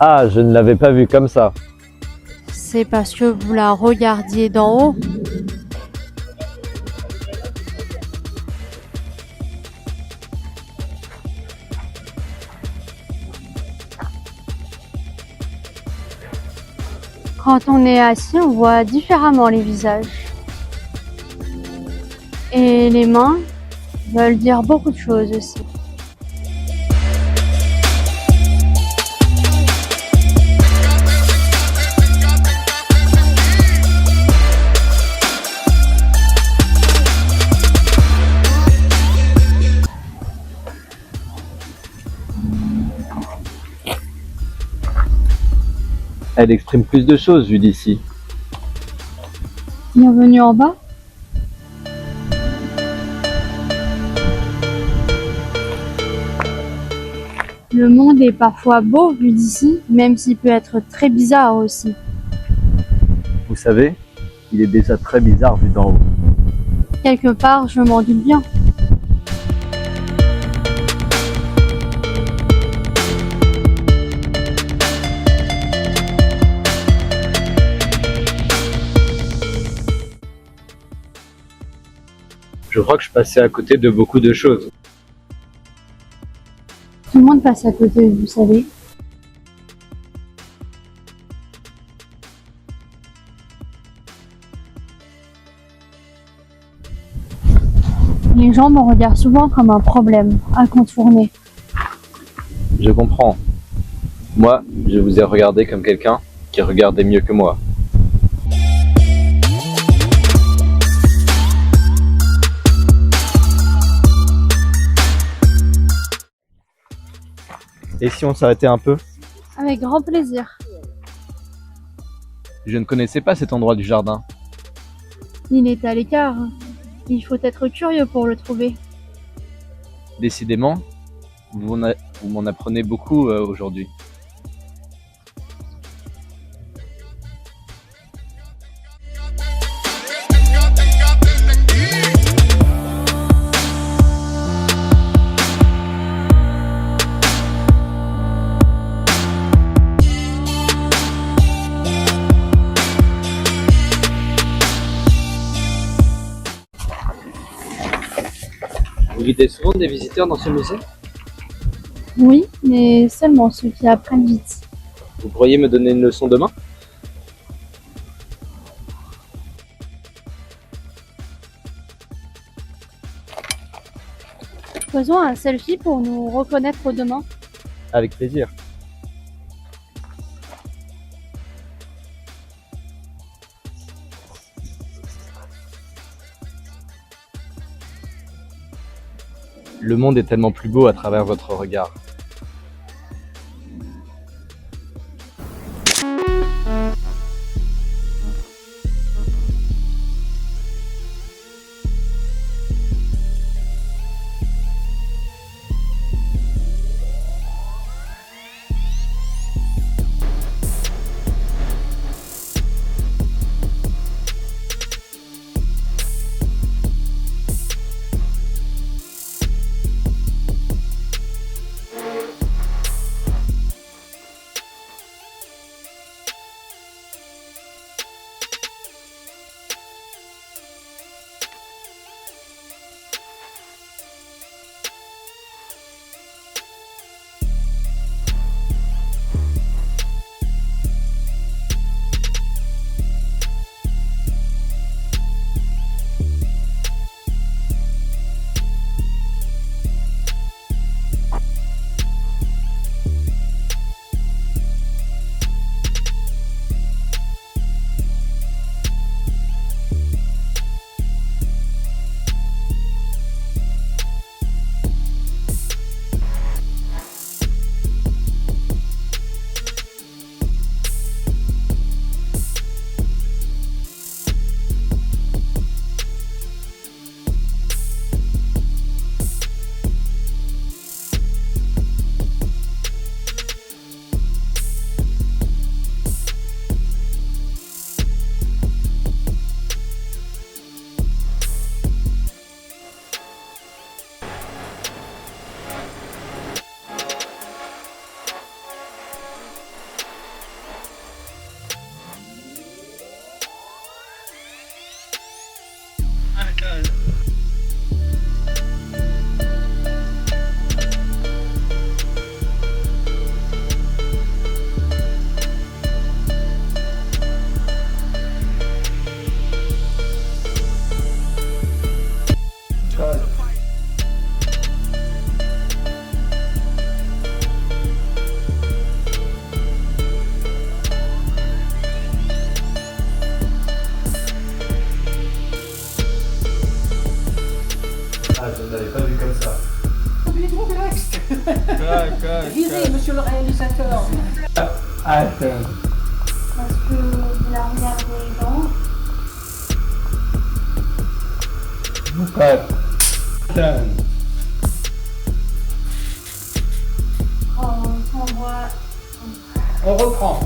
Ah, je ne l'avais pas vu comme ça. C'est parce que vous la regardiez d'en haut. Quand on est assis, on voit différemment les visages. Et les mains veulent dire beaucoup de choses aussi. Elle exprime plus de choses vues d'ici. Bienvenue en bas. Le monde est parfois beau vu d'ici, même s'il peut être très bizarre aussi. Vous savez, il est déjà très bizarre vu d'en haut. Quelque part, je m'en doute bien. Je crois que je passais à côté de beaucoup de choses. Tout le monde passe à côté, vous savez. Les gens me regardent souvent comme un problème à contourner. Je comprends. Moi, je vous ai regardé comme quelqu'un qui regardait mieux que moi. Et si on s'arrêtait un peu? Avec grand plaisir. Je ne connaissais pas cet endroit du jardin. Il est à l'écart. Il faut être curieux pour le trouver. Décidément, vous m'en apprenez beaucoup aujourd'hui. Vous guidez souvent des visiteurs dans ce musée? Oui, mais seulement ceux qui apprennent vite. Vous pourriez me donner une leçon demain? Faisons un selfie pour nous reconnaître demain. Avec plaisir. Le monde est tellement plus beau à travers votre regard. Ah, je ne l'avais pas vu comme ça. Visez, monsieur le réalisateur. Attends. Parce que vous la regardez dans... Attends. On voit... On reprend.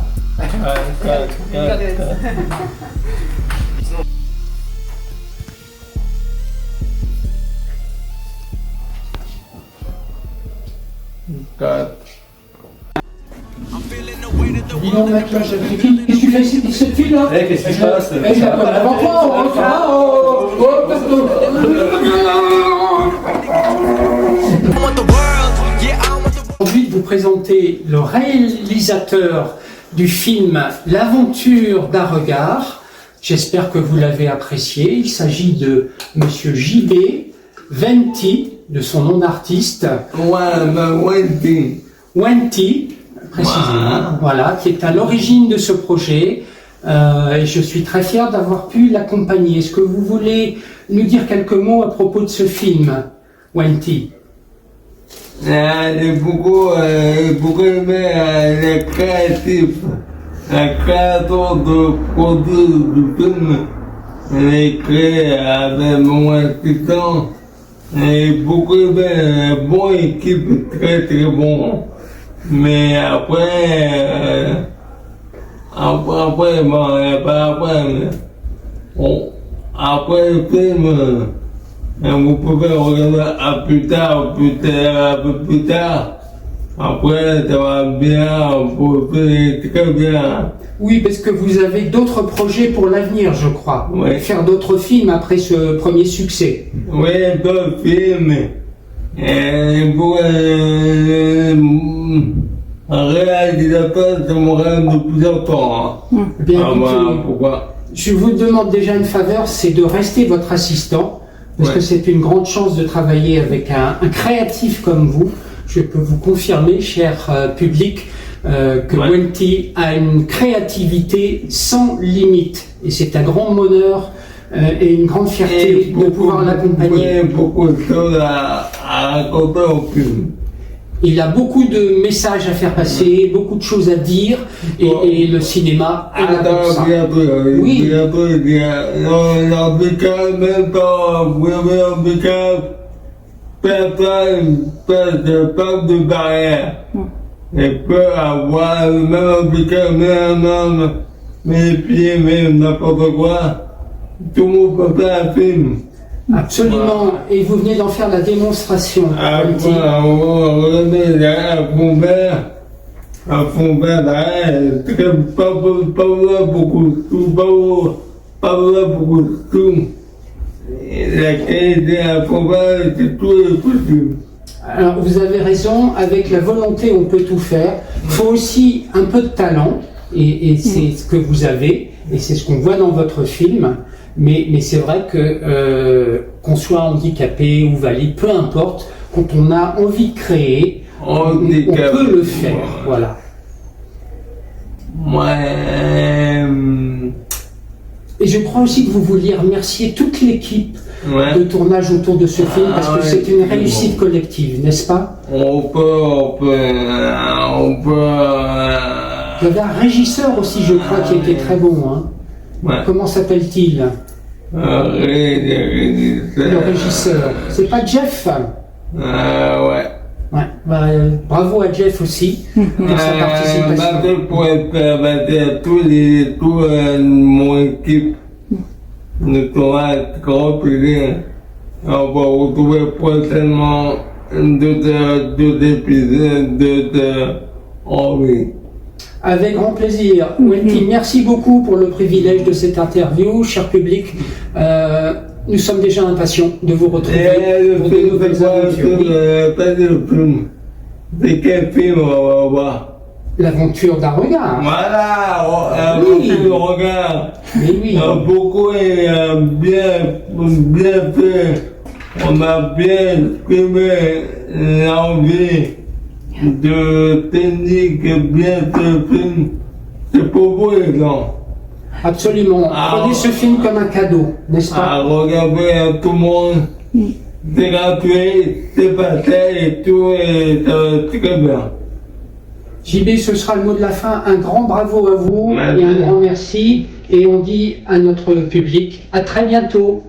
Dis donc, mec, là, qu'est-ce que tu fais ici, cette fille-là? Qu'est-ce qui se passe? Eh, J'ai envie de vous présenter le réalisateur du film L'aventure d'un regard. J'espère que vous l'avez apprécié. Il s'agit de Monsieur JB Venti, de son nom d'artiste. Wenti, précisément, voilà, qui est à l'origine de ce projet. Et je suis très fier d'avoir pu l'accompagner. Est-ce que vous voulez nous dire quelques mots à propos de ce film, Wenti? J'ai beaucoup aimé les créatifs, la création de produits du film. J'ai créé avec mon assistant. J'ai beaucoup aimé une bonne équipe, très très bon. Mais après, après le film, vous pouvez regarder un peu plus tard. Après, ça va bien, vous faites très bien. Oui, parce que vous avez d'autres projets pour l'avenir, je crois. Oui. Faire d'autres films après ce premier succès. Oui, d'autres films. Et pour un réalisateur, ça me rend de plus en temps. Bien, écoutez, Pourquoi? je vous demande déjà une faveur, c'est de rester votre assistant, parce que c'est une grande chance de travailler avec un créatif comme vous. Je peux vous confirmer, cher public, que Wenti a une créativité sans limite. Et c'est un grand bonheur et une grande fierté de pouvoir l'accompagner. Beaucoup de choses à raconter au film. Il a beaucoup de messages à faire passer, beaucoup de choses à dire, et le cinéma est là pour ça. Oui. Même pas, pas de barrière. Et peut avoir même handicap, même mes pieds, même n'importe quoi. Tout le monde peut faire un film. Absolument, et vous venez d'en faire la démonstration. Wenti. Un fond vert derrière, pas beaucoup de tout, pas beaucoup de tout. La qualité à fond vert, c'est tout est possible. Alors, vous avez raison, avec la volonté, on peut tout faire. Il faut aussi un peu de talent, et c'est ce que vous avez, et c'est ce qu'on voit dans votre film. Mais c'est vrai que qu'on soit handicapé ou valide, peu importe, quand on a envie de créer, on peut le faire. Voilà. Et je crois aussi que vous vouliez remercier toute l'équipe de tournage autour de ce film, parce que c'est une réussite collective, n'est-ce pas? On peut. Il y avait un régisseur aussi, je crois, qui était très bon. Hein. Comment s'appelle-t-il? Le régisseur. C'est pas Jeff? Ouais. Bravo à Jeff aussi pour sa participation. Pour permettre à tout mon équipe de tournage, grand plaisir. On va retrouver prochainement deux épisodes en vie. Avec grand plaisir. Wenti, merci beaucoup pour le privilège de cette interview, cher public. Nous sommes déjà impatients de vous retrouver pour de nouvelles aventures. C'est quel film on va voir? L'aventure d'un regard. Voilà, l'aventure d'un regard. Mais oui. Beaucoup bien fait. On a bien exprimé l'envie de technique bien fait film. C'est pour vous les gens. Absolument. Prenez ce film comme un cadeau, n'est-ce pas? À regarder à tout le monde. c'est gratuit, c'est facile et tout, et ça va très bien. JB, ce sera le mot de la fin. Un grand bravo à vous Merci. et un grand merci. Et on dit à notre public à très bientôt.